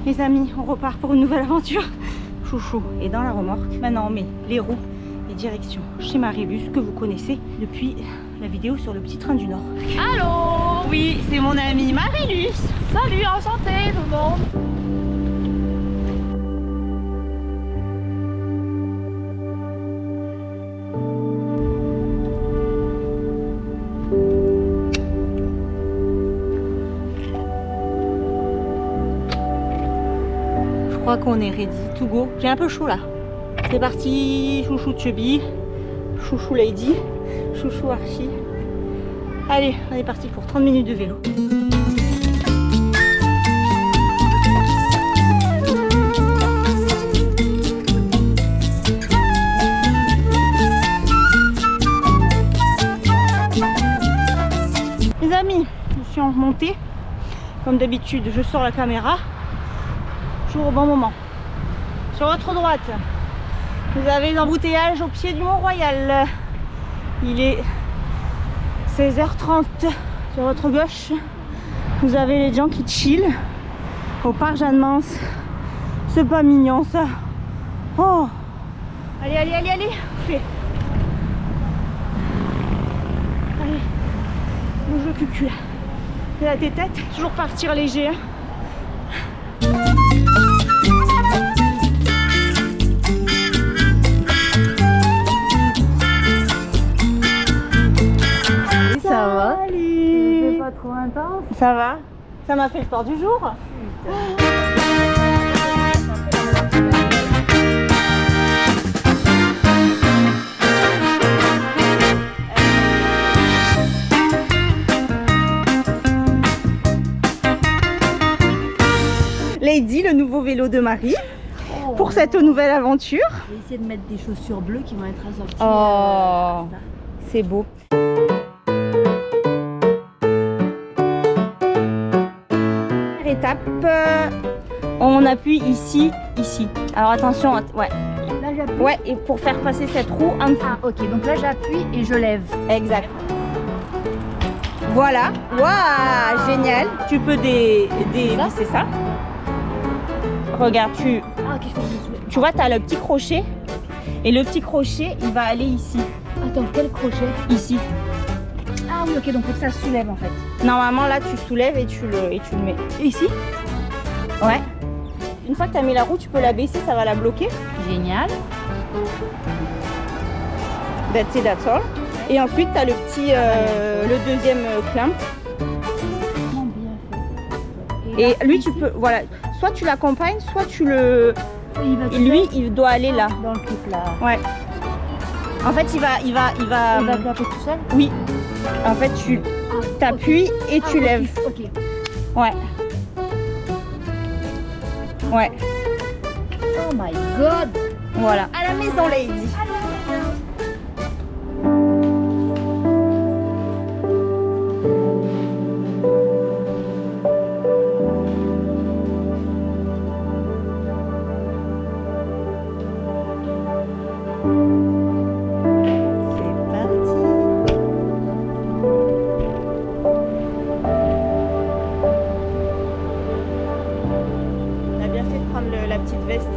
Les amis, on repart pour une nouvelle aventure. Chouchou est dans la remorque. Maintenant, on met les roues et direction chez Marilus, que vous connaissez depuis la vidéo sur le petit train du Nord. Allô? Oui, c'est mon amie Marilus. Salut, enchanté tout le monde. Je crois qu'on est ready to go. J'ai un peu chaud là. C'est parti, chouchou Chubby, chouchou Lady, chouchou Archie. Allez, on est parti pour 30 minutes de vélo. Les amis, je suis en remontée. Comme d'habitude, je sors la caméra. Toujours au bon moment. Sur votre droite, vous avez l'embouteillage au pied du Mont-Royal. Il est 16h30. Sur votre gauche, vous avez les gens qui chill au parc Jeanne-Mance. C'est pas mignon ça. Oh, allez, allez, allez, allez. Fais. Allez, bouge le cul là. Fais la tête, toujours partir léger. Hein. Ça va? C'est pas trop intense. Ça va? Ça m'a fait le sport du jour. Lady, le nouveau vélo de Marie, pour cette nouvelle aventure. Je vais essayer de mettre des chaussures bleues qui vont être assorties. Oh, c'est beau. Étape, on appuie ici, ici. Alors attention, ouais. Là j'appuie. Ouais, et pour faire passer cette roue en dessous. Ah ok, donc là j'appuie et je lève. Exact. Voilà. Waouh, génial. Tu peux c'est ça. Regarde, Ah ok, faut que je soulève. tu vois, tu as le petit crochet. Et le petit crochet, il va aller ici. Attends, quel crochet? Ici. Ah oui, ok, donc faut que ça se soulève en fait. Normalement, là, tu soulèves et tu le mets. Et ici? Ouais. Une fois que tu as mis la roue, tu peux la baisser, ça va la bloquer. Génial. That's it, that's all. Et ensuite, tu as le petit, le deuxième clamp. Comment bien fait. Et lui, tu peux, voilà, soit tu l'accompagnes, soit tu le... Il va Et lui, il doit aller là. dans le truc là. Ouais. En fait, il va... Il va clapper tout seul? Oui. En fait, tu t'appuies et tu lèves. Ok. Ouais. Ouais. Oh my god. Voilà. À la maison, Lady. La petite veste.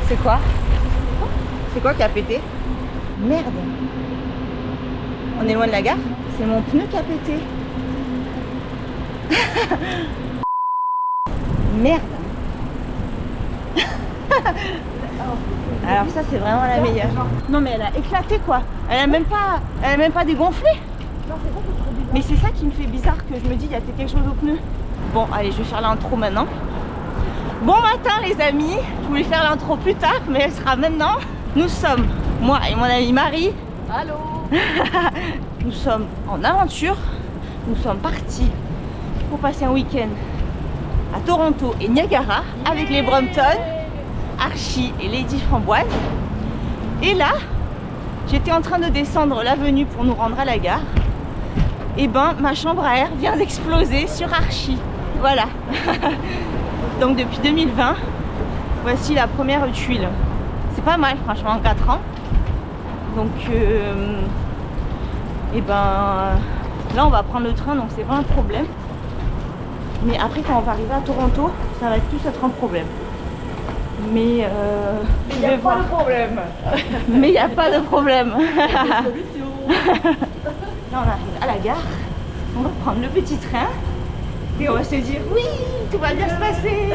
C'est quoi? C'est quoi qui a pété? Merde. On est loin de la gare? C'est mon pneu qui a pété. Merde. Alors ça c'est vraiment la meilleure. Non mais elle a éclaté quoi. Elle a même pas dégonflé. Mais c'est ça qui me fait bizarre, que je me dis il y a peut-être quelque chose au pneu. Bon allez, je vais faire l'intro maintenant. Bon matin les amis. Je voulais faire l'intro plus tard, mais elle sera maintenant. Nous sommes, moi et mon amie Marie. Allô. Nous sommes en aventure. Nous sommes partis pour passer un week-end à Toronto et Niagara avec les Brompton, Archie et Lady Framboise. Et là, j'étais en train de descendre l'avenue pour nous rendre à la gare. Et ben, ma chambre à air vient d'exploser sur Archie. Voilà. Donc depuis 2020, voici la première tuile. C'est pas mal franchement en 4 ans. Donc et ben là on va prendre le train, donc c'est pas un problème. Mais après, quand on va arriver à Toronto, ça va plus être un problème. Mais Il n'y a pas de problème. Mais il n'y a pas de problème. Des solutions. Là, on arrive à la gare. On va prendre le petit train. Et on va se dire, oui, tout va bien se passer.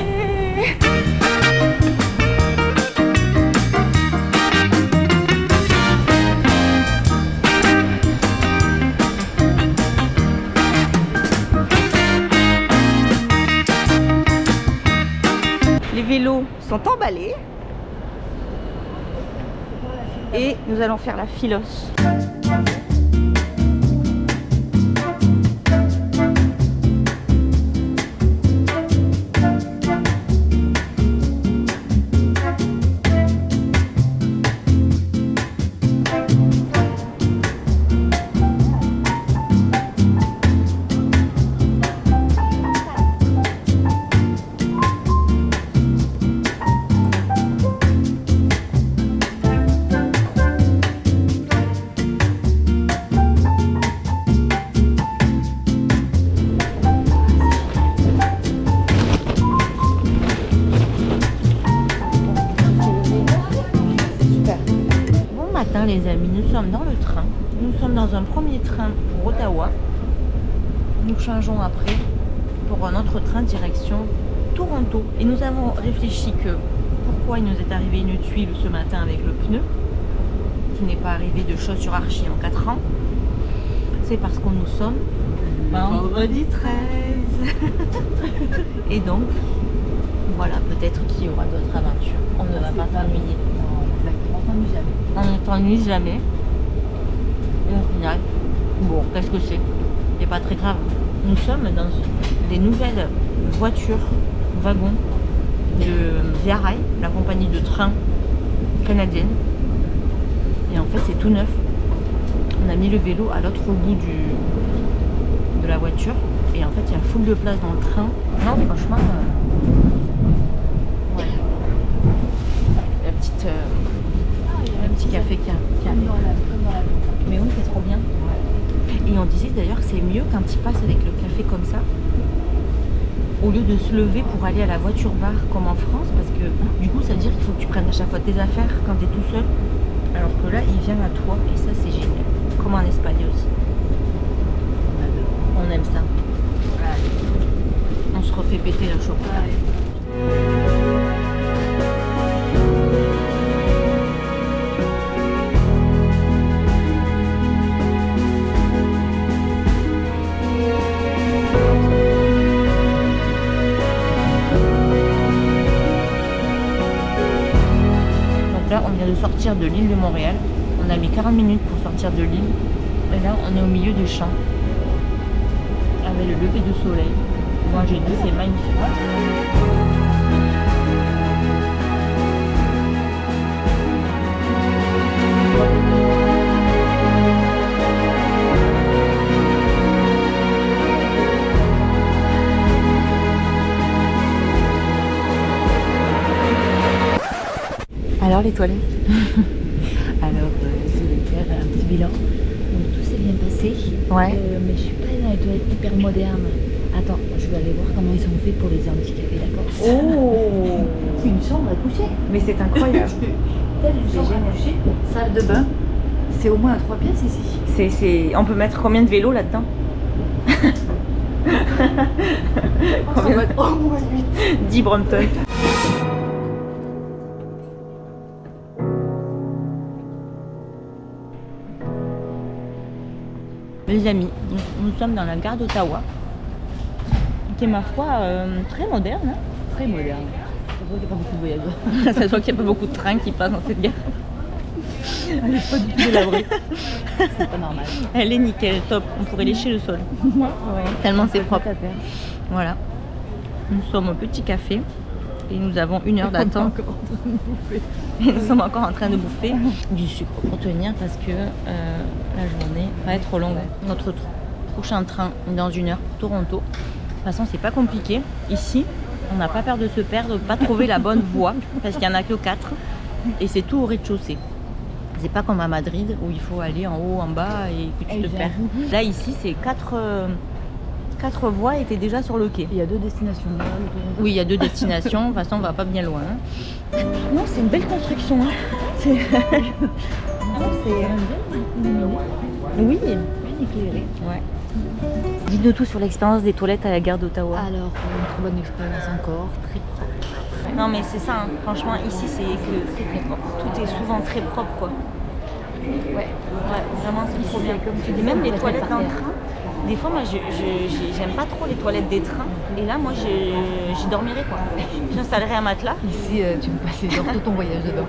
Les vélos sont emballés. Et nous allons faire la filoche. Les amis, nous sommes dans le train. Nous sommes dans un premier train pour Ottawa. Nous changeons après pour un autre train direction Toronto. Et nous avons réfléchi que pourquoi il nous est arrivé une tuile ce matin avec le pneu, qui n'est pas arrivé de choses sur Archie en 4 ans. C'est parce que nous sommes vendredi 13. Et donc, voilà, peut-être qu'il y aura d'autres aventures. On ne va pas s'ennuyer. On ne s'ennuie jamais. Et au final, bon, qu'est-ce que c'est? C'est pas très grave. Nous sommes dans des nouvelles voitures, wagons de Via Rail, la compagnie de train canadienne. Et en fait, c'est tout neuf. On a mis le vélo à l'autre bout de la voiture. Et en fait, il y a full de place dans le train. Non, franchement, ouais. La petite... un petit café qui arrive. Mais oui, c'est trop bien. Et on disait d'ailleurs que c'est mieux quand il passe avec le café comme ça, au lieu de se lever pour aller à la voiture bar comme en France, parce que du coup ça veut dire qu'il faut que tu prennes à chaque fois tes affaires quand tu es tout seul, alors que là il vient à toi et ça c'est génial. Comme en Espagne aussi. On aime ça. On se refait péter la chocolat. Là, on vient de sortir de l'île de Montréal. On a mis 40 minutes pour sortir de l'île. Et là, on est au milieu des champs. Avec le lever du soleil. Moi, j'ai dit, c'est magnifique. Alors les toilettes. Alors je vais faire un petit bilan. Donc tout s'est bien passé. Ouais. Mais je suis pas allée dans les toilettes hyper modernes. Attends, je vais aller voir comment ils sont faits pour les handicapés, d'accord? Oh. Une chambre à coucher. Mais c'est incroyable. Telle une chambre à coucher, salle de bain. C'est au moins à 3 pièces ici. On peut mettre combien de vélos là-dedans? Combien? Au moins 8. 10 Brompton. Les amis, nous sommes dans la gare d'Ottawa, qui est ma foi très moderne. Hein, Très moderne. Ça se voit qu'il n'y a pas beaucoup de voyageurs. ça se voit qu'il n'y a pas beaucoup de trains qui passent dans cette gare. Elle n'est pas du tout délabrée. C'est pas normal. Elle est nickel, top. On pourrait lécher le sol. Ouais. Tellement c'est propre. À terre. Voilà. Nous sommes au petit café et nous avons 1 heure d'attente. Nous sommes encore en train de bouffer du sucre pour tenir parce que la journée va être longue. Notre prochain train est dans 1 heure pour Toronto. De toute façon, c'est pas compliqué. Ici, on n'a pas peur de se perdre, de pas trouver la bonne voie parce qu'il n'y en a que 4 et c'est tout au rez-de-chaussée. C'est pas comme à Madrid où il faut aller en haut, en bas et que tu te perds. Là, ici, c'est 4 4 voies étaient déjà sur le quai. Il y a 2 destinations. Oui, il y a 2 destinations. De toute façon, on va pas bien loin. Non, c'est une belle construction. C'est... non, c'est... Oui. Bien éclairé. Ouais. Dites-nous tout sur l'expérience des toilettes à la gare d'Ottawa. Alors, une très bonne expérience encore, très propre. Non mais c'est ça, hein. Franchement ici c'est que tout est souvent très propre quoi. Ouais, vraiment c'est trop bien. Comme tu dis, et même les toilettes dans le train, des fois moi j'aime pas trop les toilettes des trains. Et là moi j'y dormirais quoi. J'installerais un matelas. Ici, tu peux passer genre tout ton voyage dedans.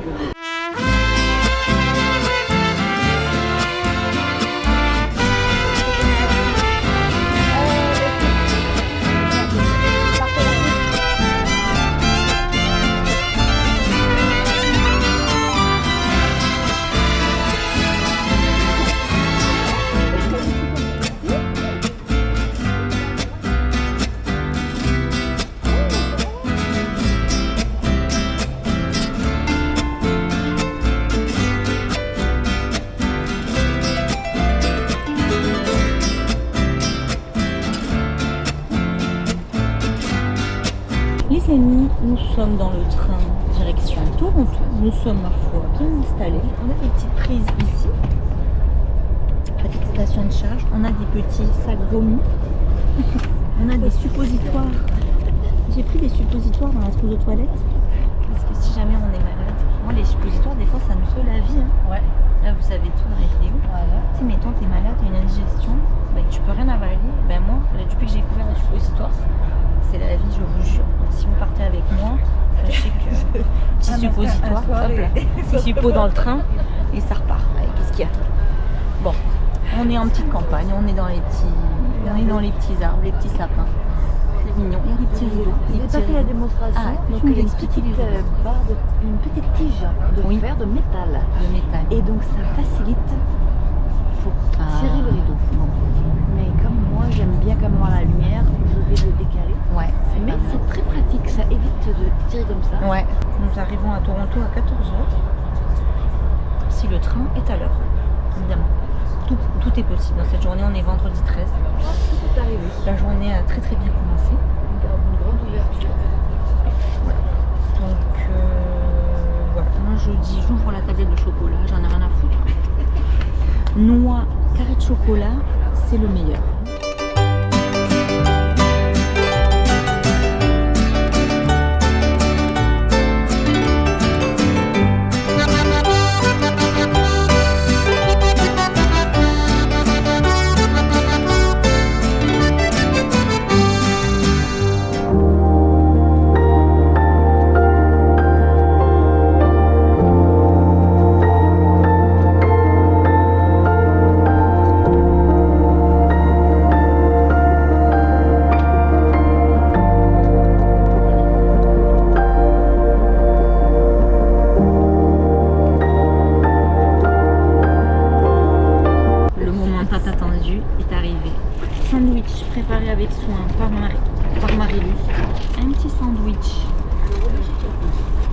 Les amis, nous sommes dans le train direction Toronto. Nous sommes, ma foi, bien installés. On a des petites prises ici. Petite station de charge. On a des petits sacs vomis. On a des suppositoires. J'ai pris des suppositoires dans la trousse de toilette. Parce que si jamais on est malade, moi les suppositoires, des fois, ça nous sauve la vie. Hein. Ouais. Là, vous savez tout dans les vidéos. Voilà. Tu sais, mettons, t'es malade, t'as une indigestion, ben, tu peux rien avaler. Ben moi, là, depuis que j'ai découvert le suppositoire, c'est la vie, je vous jure. Donc, si vous partez avec moi, sachez que petit suppositoire, hop là, petit suppo dans le train et ça repart. Allez, qu'est-ce qu'il y a? Bon, on est en petite campagne, on est dans les petits arbres, les petits sapins. C'est mignon. Il y a des petits rideaux. J'ai pas fait la démonstration. Ah, donc tu il y a une m'expliques petite barre, une petite tige de fer, de métal. Le métal. Et donc ça facilite pour tirer le rideau. Bon. Mais comme moi j'aime bien quand même avoir la lumière, je vais le décaler. Ouais. Mais c'est très pratique, ça évite de tirer comme ça. Ouais. Nous arrivons à Toronto à 14h. Si le train est à l'heure, évidemment. Tout est possible dans cette journée. On est vendredi 13. Tout est arrivé. La journée a très très bien commencé. On garde une grande ouverture. Donc voilà, moi je dis j'ouvre la tablette de chocolat, j'en ai rien à foutre. Noix, carré de chocolat, c'est le meilleur. Sandwich préparé avec soin par Marilus. Un petit sandwich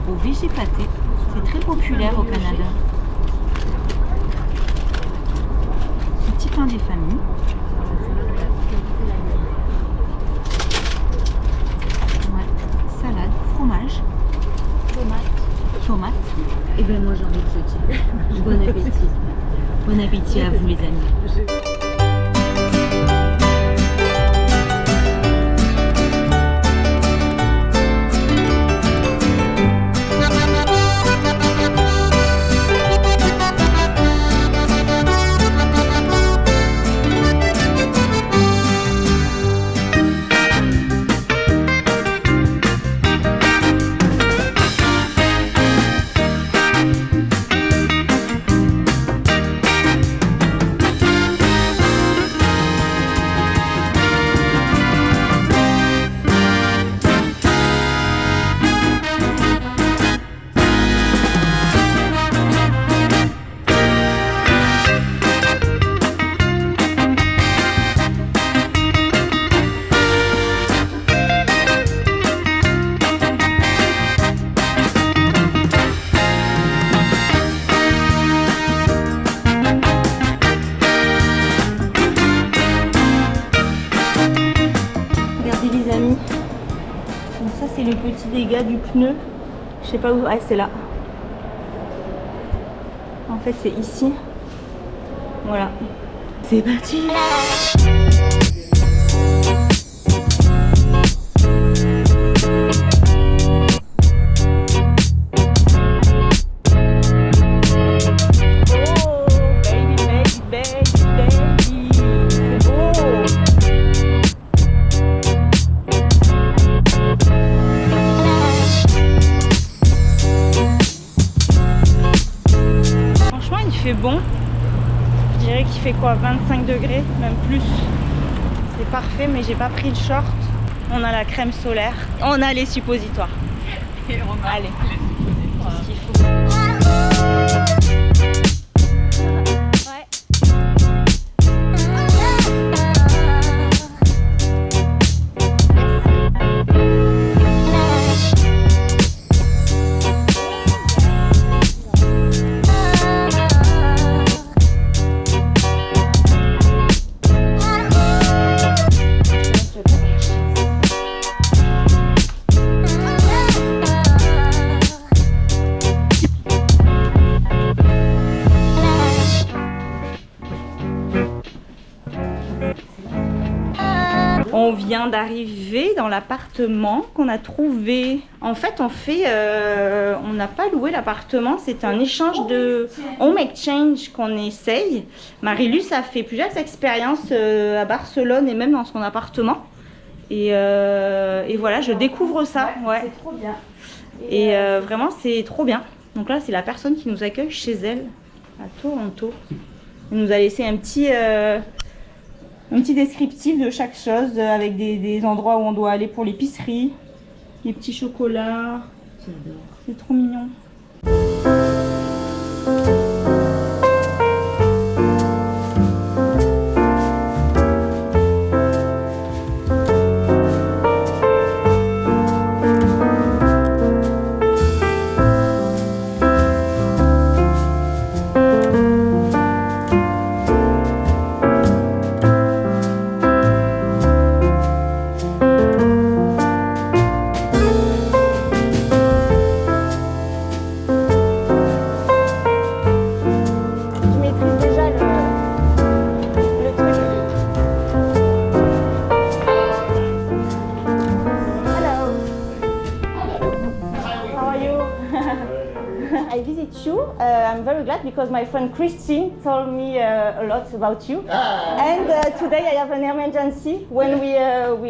au végépaté. C'est très populaire au Canada. Petit pain des familles. Ouais. Salade, fromage. Tomate. Et bien moi j'ai envie de ce type. Bon appétit. Bon appétit à vous les amis. amis. Donc ça c'est le petit dégât du pneu. Je sais pas où. Ouais, c'est là. En fait c'est ici. Voilà. C'est parti. Bon, je dirais qu'il fait quoi, 25 degrés, même plus. C'est parfait, mais j'ai pas pris le short. On a la crème solaire, on a les suppositoires. Et on a allez, tout ce qu'il faut. On vient d'arriver dans l'appartement qu'on a trouvé. En fait, on n'a pas loué l'appartement, c'est un échange de home exchange qu'on essaye. Marie-Luce a fait plusieurs expériences à Barcelone et même dans son appartement. Et voilà, je découvre ça. Ouais. C'est trop bien. Et vraiment, c'est trop bien. Donc là, c'est la personne qui nous accueille chez elle, à Toronto. Elle nous a laissé un petit descriptif de chaque chose avec des endroits où on doit aller pour l'épicerie, des petits chocolats. J'adore. C'est trop mignon. I visit you. I'm very glad because my friend Christine told me a lot about you. And today I have an emergency when we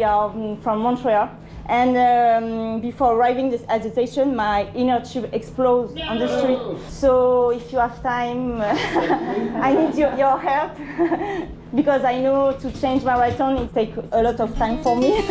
are from Montreal. And before arriving at the station, my inner tube explodes on the street. So if you have time, I need your help because I know to change marathon it takes a lot of time for me.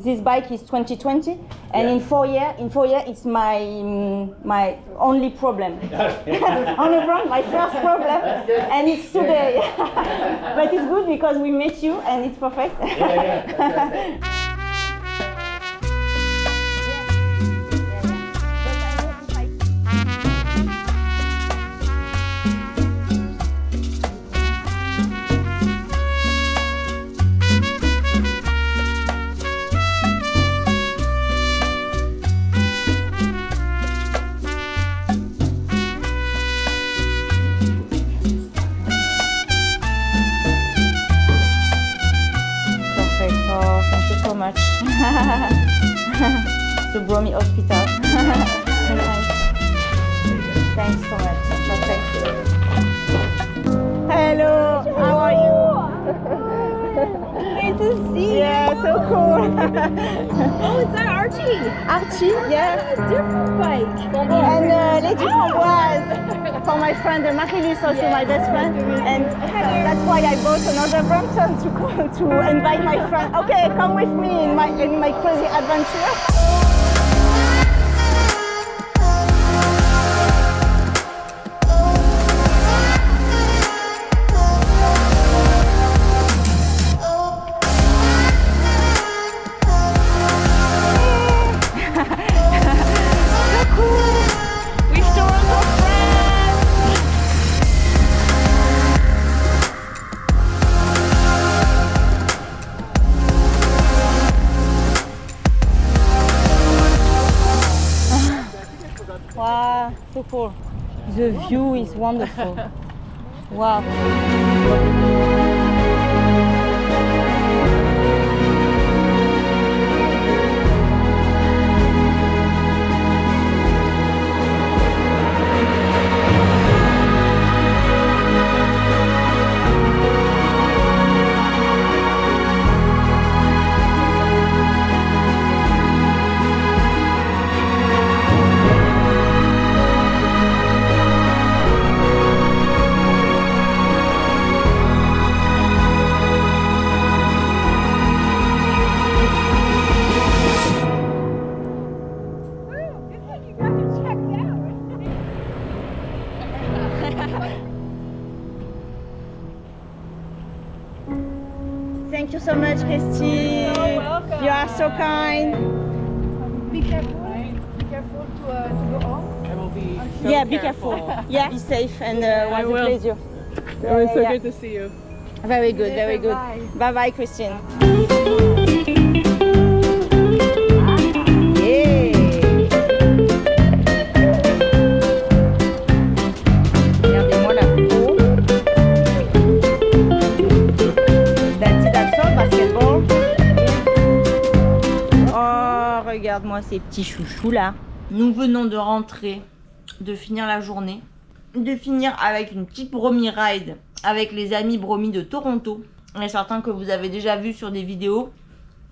This bike is 2020, and in 4 years, it's my only problem. Only problem, my first problem, and it's today. But it's good because we met you, and it's perfect. To Bromy Hospital. Thanks so much. Perfect. Hello, how are you? Great to see you. Yeah, so cool. Oh, is that Archie? Archie, yeah. Different bike. And Lady Framboise for my friend Marie-Luce, also my best friend. And that's why I bought another Brompton to invite my friend. Okay, come with me in my crazy adventure. beautiful. The view is wonderful. Wow. Thank you so much, Christy. You're welcome. You are so kind. Be careful. Be careful to go home. I will be. Yeah, be careful. Yeah, be safe and was a will. pleasure. It was so Yeah. good to see you. Very good, very good. Bye. Bye bye, Christine. Yeah. Regardez-moi la peau. That's all, basketball. Oh, regarde-moi ces petits chouchous là. Nous venons de rentrer, de finir la journée, de finir avec une petite bromie ride avec les amis Bromi de Toronto. Il y a certains que vous avez déjà vus sur des vidéos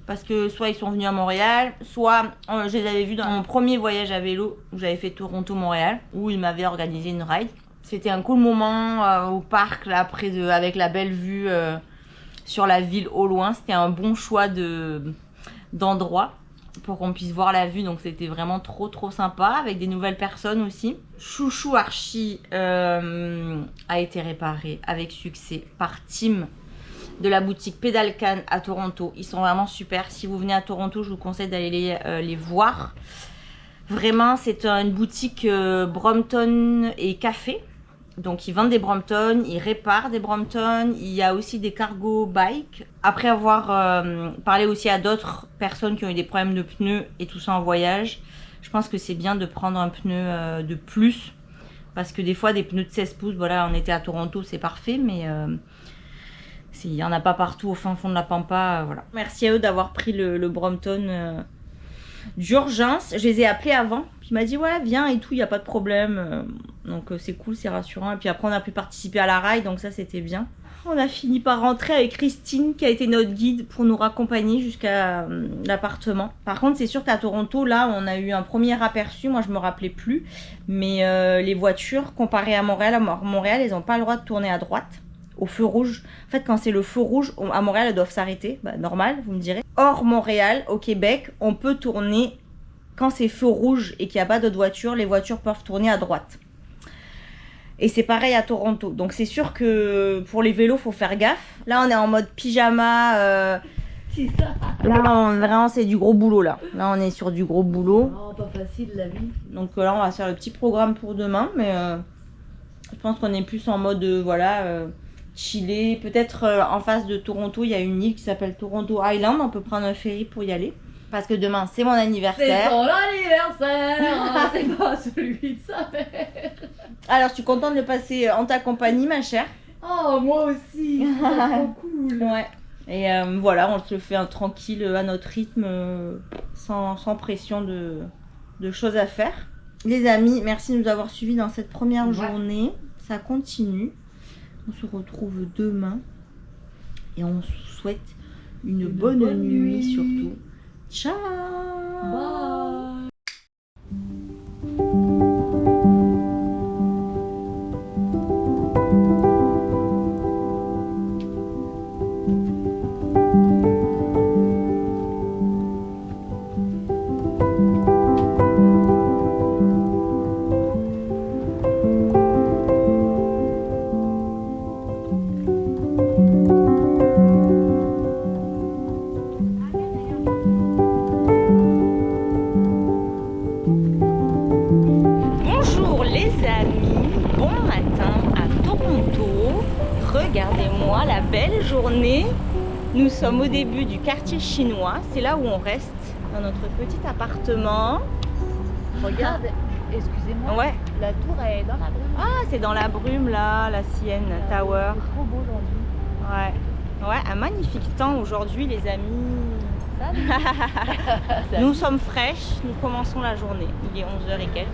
parce que soit ils sont venus à Montréal, soit je les avais vus dans mon premier voyage à vélo où j'avais fait Toronto-Montréal où ils m'avaient organisé une ride. C'était un cool moment au parc là, avec la belle vue sur la ville au loin. C'était un bon choix d'endroit pour qu'on puisse voir la vue, donc c'était vraiment trop sympa avec des nouvelles personnes aussi. Chouchou Archie a été réparé avec succès par Tim de la boutique Pedalcan à Toronto. Ils sont vraiment super. Si vous venez à Toronto, je vous conseille d'aller les voir. Vraiment, c'est une boutique Brompton et café. Donc ils vendent des Brompton, ils réparent des Brompton, il y a aussi des cargo bikes. Après avoir parlé aussi à d'autres personnes qui ont eu des problèmes de pneus et tout ça en voyage, je pense que c'est bien de prendre un pneu de plus. Parce que des fois des pneus de 16 pouces, voilà, on était à Toronto, c'est parfait, mais il n'y en a pas partout au fin fond de la Pampa, voilà. Merci à eux d'avoir pris le Brompton d'urgence. Je les ai appelés avant, puis il m'a dit ouais viens et tout, il n'y a pas de problème. Donc c'est cool, c'est rassurant. Et puis après on a pu participer à la ride, donc ça c'était bien. On a fini par rentrer avec Christine qui a été notre guide pour nous raccompagner jusqu'à l'appartement. Par contre c'est sûr qu'à Toronto là on a eu un premier aperçu, moi je me rappelais plus. Mais les voitures comparées à Montréal, elles n'ont pas le droit de tourner à droite au feu rouge. En fait quand c'est le feu rouge, à Montréal elles doivent s'arrêter, bah, normal vous me direz. Hors Montréal, au Québec, on peut tourner quand c'est feu rouge et qu'il n'y a pas d'autres voitures, les voitures peuvent tourner à droite. Et c'est pareil à Toronto. Donc c'est sûr que pour les vélos, faut faire gaffe. Là, on est en mode pyjama. Là, vraiment, c'est du gros boulot là. Là, on est sur du gros boulot. Oh, pas facile la vie. Donc là, on va faire le petit programme pour demain. Mais je pense qu'on est plus en mode, chiller. Peut-être en face de Toronto, il y a une île qui s'appelle Toronto Island. On peut prendre un ferry pour y aller. Parce que demain, c'est mon C'est anniversaire. son anniversaire. C'est pas celui de sa mère. Alors, je suis contente de le passer en ta compagnie, ma chère. Oh, moi aussi. C'est trop cool. Ouais. Et voilà, on se le fait tranquille, à notre rythme, sans pression de choses à faire. Les amis, merci de nous avoir suivis dans cette première journée. Ça continue. On se retrouve demain. Et on vous souhaite une bonne nuit surtout. Ciao. Bye. Bonjour les amis, bon matin à Toronto. Regardez-moi la belle journée. Nous sommes au début du quartier chinois, c'est là où on reste dans notre petit appartement. Regarde, excusez-moi. Ouais, La tour est dans la brume. Ah, c'est dans la brume là, la CN Tower. C'est trop beau aujourd'hui. Ouais. Ouais, un magnifique temps aujourd'hui les amis. Nous sommes fraîches, nous commençons la journée. Il est 11h et quelques.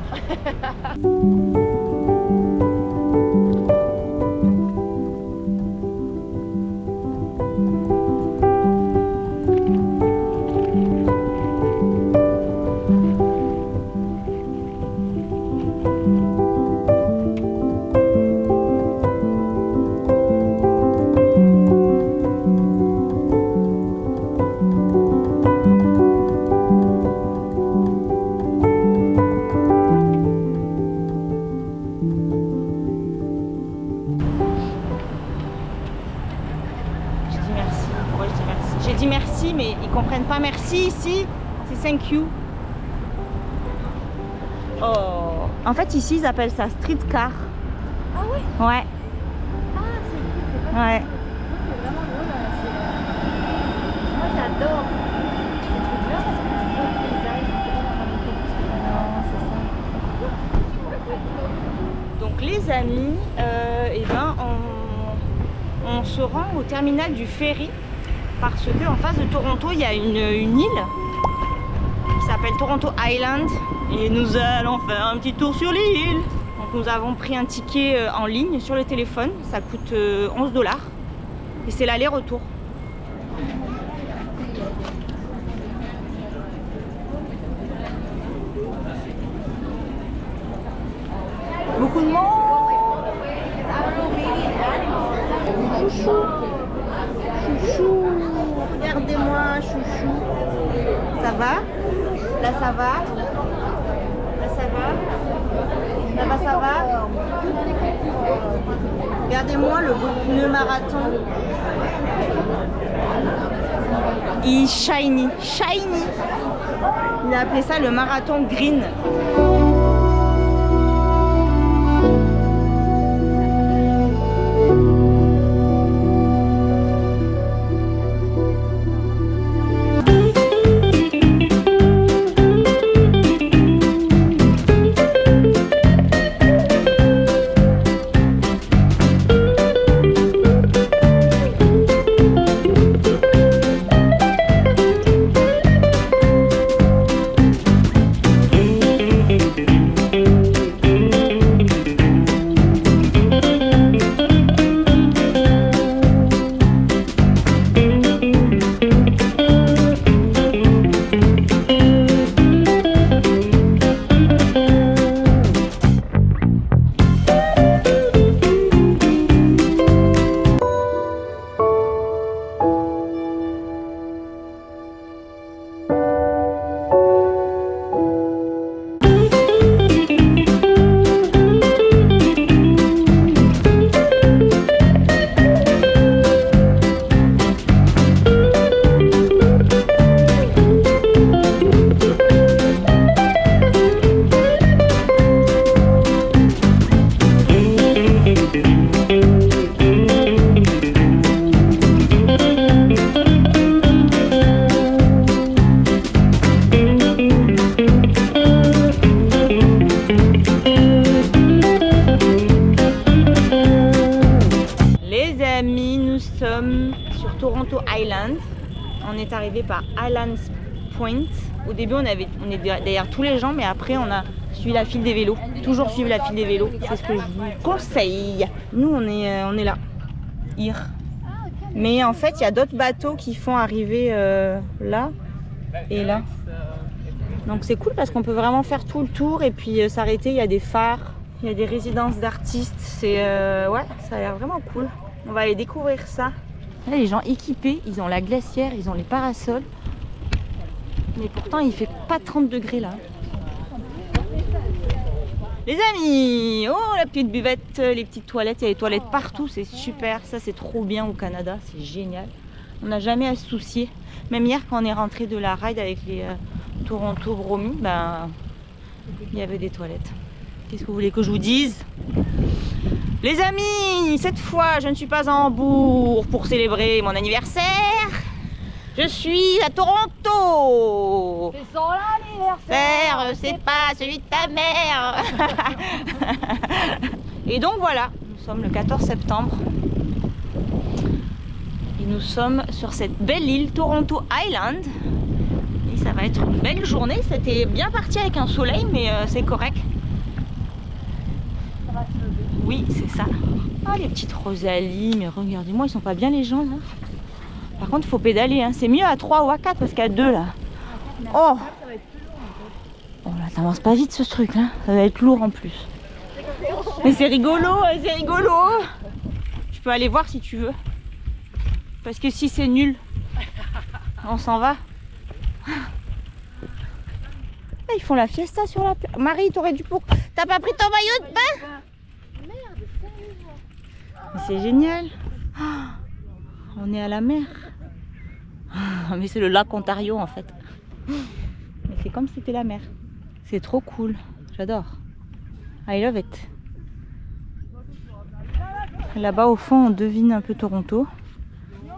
J'ai dit merci, mais ils comprennent pas merci ici. C'est thank you. Oh. En fait, ici, ils appellent ça streetcar. Ah ouais? Ouais. Ah, c'est pas Ouais. c'est vraiment drôle. Moi, j'adore ces trucs-là parce que tu vois le paysage. Non, c'est ça. Donc, les amis, eh ben, on se rend au terminal du ferry. Parce qu'en face de Toronto, il y a une île qui s'appelle Toronto Island et nous allons faire un petit tour sur l'île. Donc nous avons pris un ticket en ligne sur le téléphone, ça coûte 11 $ et c'est l'aller-retour. Beaucoup de monde. Chouchou. Chouchou. Regardez-moi, chouchou. Ça va? Là, ça va? Là, ça va? Là-bas, ça va? Regardez-moi le beau pneu marathon. Il est shiny. Shiny. Il a appelé ça le marathon green. Toronto Island. On est arrivé par Allen's Point. Au début, on est derrière tous les gens, mais après, on a suivi la file des vélos. Toujours suivre la file des vélos, c'est ce que je vous conseille. Nous, on est là. Here. Mais en fait, il y a d'autres bateaux qui font arriver là et là. Donc c'est cool parce qu'on peut vraiment faire tout le tour et puis s'arrêter. Il y a des phares, il y a des résidences d'artistes. C'est ouais, ça a l'air vraiment cool. On va aller découvrir ça. Là, les gens équipés, ils ont la glacière, ils ont les parasols. Mais pourtant, il fait pas 30 degrés là. Les amis, oh la petite buvette, les petites toilettes, il y a des toilettes partout, c'est super. Ça, c'est trop bien au Canada, c'est génial. On n'a jamais à se soucier. Même hier, quand on est rentré de la ride avec les Toronto Bromy, ben, il y avait des toilettes. Qu'est-ce que vous voulez que je vous dise? Les amis, cette fois, je ne suis pas en Hambourg pour célébrer mon anniversaire. Je suis à Toronto. C'est son anniversaire. C'est pas celui de ta mère. Et donc voilà, nous sommes le 14 septembre. Et nous sommes sur cette belle île, Toronto Island. Et ça va être une belle journée. C'était bien parti avec un soleil, mais c'est correct. Ça va se lever. Oui, c'est ça. Ah, les petites Rosalie, mais regardez-moi, ils sont pas bien les gens là. Par contre, il faut pédaler, hein. C'est mieux à 3 ou à 4 parce qu'à 2 là. Oh, Ça va être plus long en fait. oh là, t'avances pas vite ce truc là. Ça va être lourd en plus. Mais c'est rigolo, c'est rigolo. Tu peux aller voir si tu veux. Parce que si c'est nul, on s'en va. Ah, ils font la fiesta sur la plage. Marie, t'aurais dû pour. T'as pas pris ton maillot de bain? Merde, sérieusement. Mais c'est génial. Ah, on est à la mer. Ah, mais c'est le lac Ontario en fait. Mais c'est comme si c'était la mer. C'est trop cool. J'adore. I love it. Là-bas au fond on devine un peu Toronto.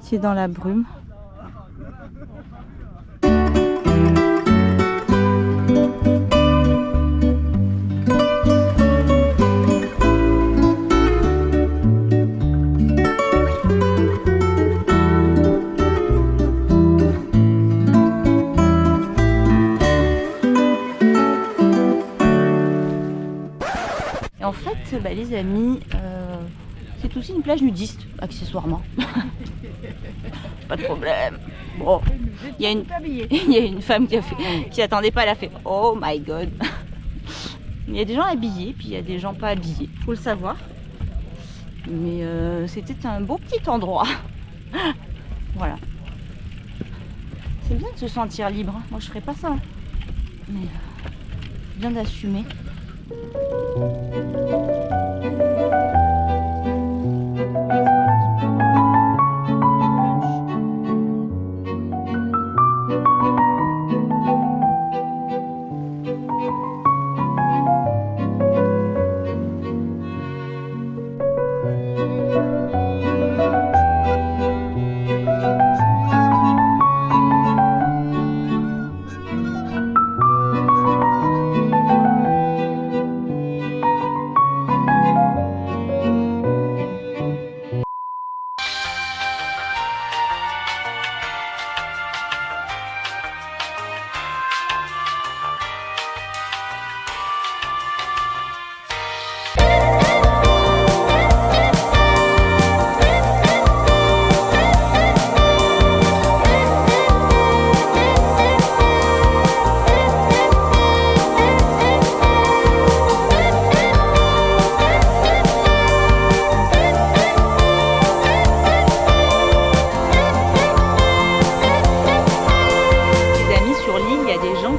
C'est dans la brume. Et en fait, bah, les amis, c'est aussi une plage nudiste, accessoirement. Pas de problème. Bon, il y a une femme qui attendait pas, elle a fait oh my god. Il y a des gens habillés, puis il y a des gens pas habillés, faut le savoir. Mais c'était un beau petit endroit. Voilà. C'est bien de se sentir libre. Moi je ferais pas ça. Hein. Mais bien d'assumer.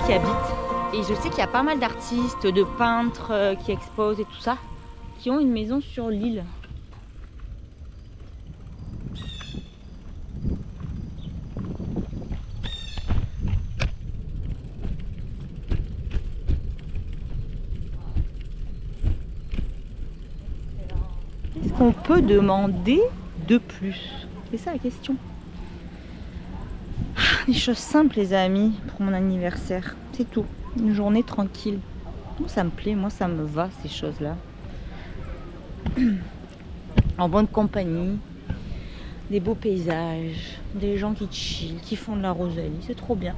Qui habitent. Et je sais qu'il y a pas mal d'artistes, de peintres qui exposent et tout ça, qui ont une maison sur l'île. Qu'est-ce qu'on peut demander de plus? C'est ça la question. Des choses simples les amis pour mon anniversaire, c'est tout, une journée tranquille. Moi ça me plaît, moi ça me va ces choses là. En bonne compagnie, des beaux paysages, des gens qui chillent, qui font de la Rosalie, c'est trop bien.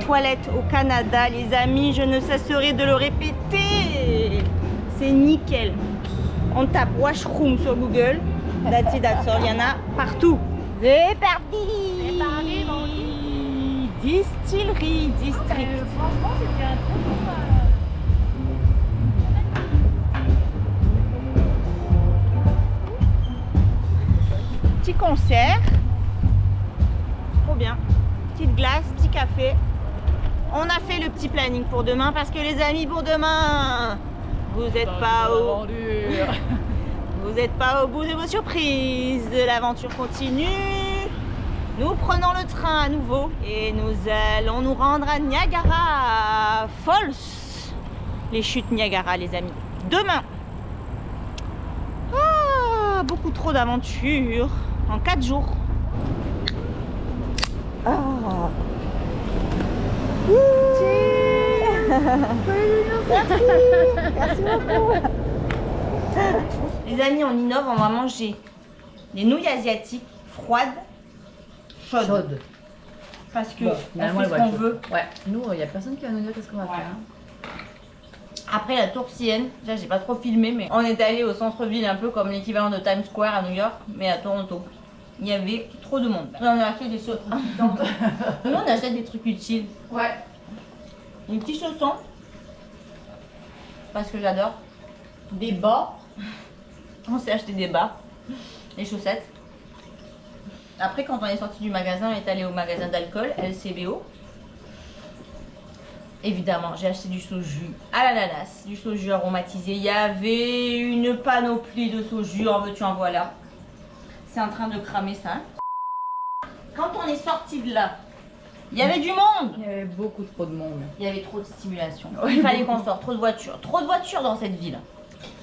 Toilettes au Canada, les amis, je ne cesserai de le répéter. C'est nickel. On tape washroom sur Google. That's it, that's all. Il y en a partout. C'est parti. C'est parti, mon Distillerie, district. Franchement, c'était un trop bon. Petit concert. Trop bien. Petite glace, petit café. On a fait le petit planning pour demain parce que les amis, pour demain, vous n'êtes pas au... Vous n'êtes pas au bout de vos surprises. L'aventure continue. Nous prenons le train à nouveau et nous allons nous rendre à Niagara Falls. Les chutes Niagara, les amis. Demain. Ah, beaucoup trop d'aventures en 4 jours. Ah. Merci beaucoup. Les amis, on innove, on va manger des nouilles asiatiques froides, chaudes. Parce que on fait ce qu'on veut. Ouais, nous, il n'y a personne qui va nous dire qu'est-ce qu'on va faire. Après la tour Sienne, déjà j'ai pas trop filmé, mais on est allé au centre-ville, un peu comme l'équivalent de Times Square à New York, mais à Toronto. Il y avait trop de monde. On a acheté des chaussons. Nous on achète des trucs utiles. Ouais. Des petits chaussons. Parce que j'adore. Des bas. On s'est acheté des bas. Des chaussettes. Après quand on est sorti du magasin, on est allé au magasin d'alcool, LCBO. Évidemment, j'ai acheté du soju à l'ananas, du soju aromatisé. Il y avait une panoplie de soju, en veux-tu en voilà. C'est en train de cramer ça. Quand on est sorti de là, il y avait du monde. Il y avait beaucoup trop de monde. Il y avait trop de stimulation. Il fallait qu'on sorte, trop de voitures. Trop de voitures dans cette ville.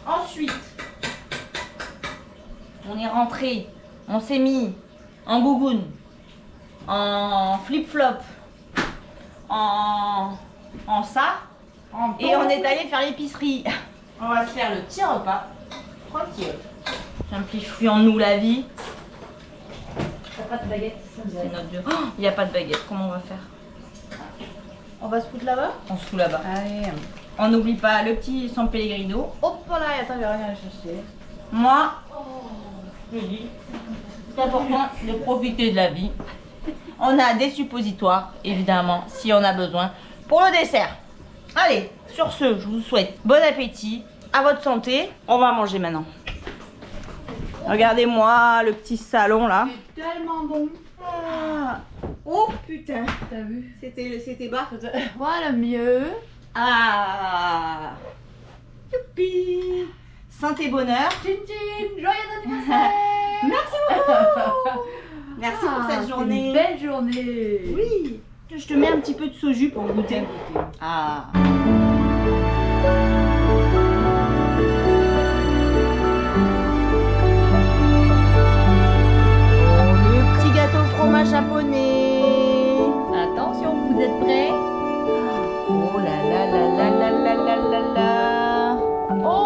Ensuite, on est rentré, on s'est mis en gougoune, en flip-flop, en ça, et on est allé faire l'épicerie. On va se faire le petit repas, tranquille. Simplifions-nous la vie. T'as pas de baguette? C'est notre Dieu. Oh, il n'y a pas de baguette, comment on va faire? On va se foutre là-bas? On se fout là-bas. Allez. On n'oublie pas le petit San Pellegrino. Hop là, attends, je vais rien aller chercher. Moi, je dis, c'est important de profiter de la vie. On a des suppositoires, évidemment, si on a besoin, pour le dessert. Allez, sur ce, je vous souhaite bon appétit, à votre santé. On va manger maintenant. Regardez-moi le petit salon là. C'est tellement bon. Ah. Oh putain, T'as vu? c'était bas. Voilà mieux. Ah, youpi. Santé, bonheur. Tchin tchin, joyeux anniversaire. Merci beaucoup. Merci pour cette journée. Une belle journée. Oui. Je te mets un petit peu de soju pour goûter. Ah. Le petit gâteau au fromage japonais. Attention, vous êtes prêts? Oh là là là là là là là là là. Oh.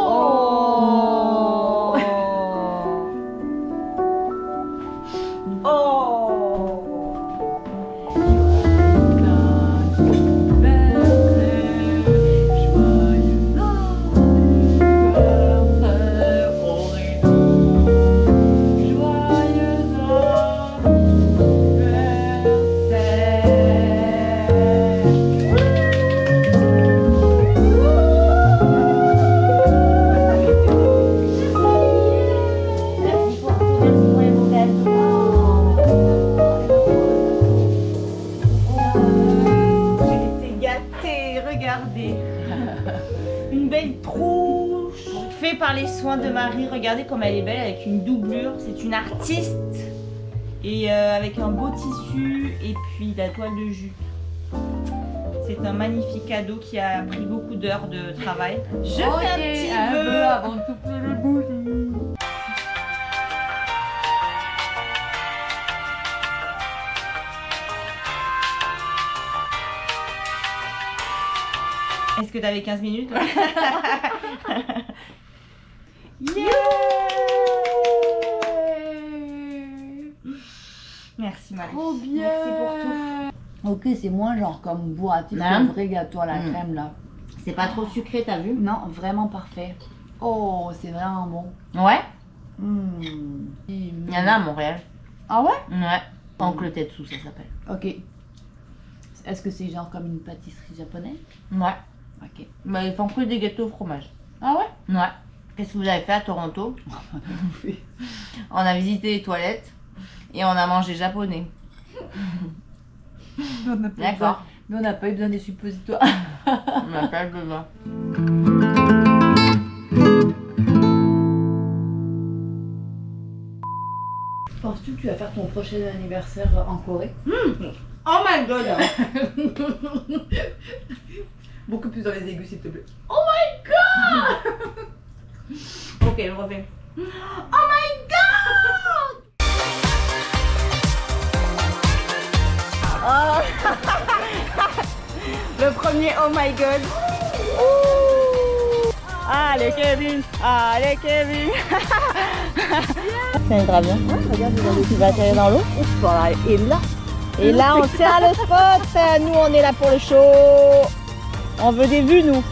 Oh. Joyeux par les soins de Marie. Regardez comme elle est belle avec une doublure. C'est une artiste. Et avec un beau tissu et puis la toile de jute. C'est un magnifique cadeau qui a pris beaucoup d'heures de travail. Je fais un petit vœu avant de souffler le bougie. Est-ce que t'avais 15 minutes? Yeah! Merci Marie. Trop bien. Merci pour tout. Ok, c'est moins genre comme bourratif Non. qu'un vrai gâteau à la crème là. C'est pas trop sucré, t'as vu? Non, vraiment parfait. Oh, c'est vraiment bon. Ouais. Il y en a à Montréal. Ah ouais? Ouais. Oncle Tetsu, ça s'appelle. Ok. Est-ce que c'est genre comme une pâtisserie japonaise? Ouais. Ok. Bah, ils font que des gâteaux au fromage. Ah ouais? Ouais. Qu'est-ce que vous avez fait à Toronto? On a visité les toilettes et on a mangé japonais. D'accord. Mais on n'a pas eu besoin des suppositoires. On n'a pas besoin. Penses-tu que tu vas faire ton prochain anniversaire en Corée? Oh my god! Beaucoup plus dans les aigus s'il te plaît. Oh my god! Ok, je refais. Oh my god! Oh. Le premier oh my god. Ouh. Allez Kevin, allez Kevin. Ça ira bien. Ouais, regarde, tu vas atterrir dans l'eau. Voilà, et là. Et là on tient le spot. Nous on est là pour le show. On veut des vues nous.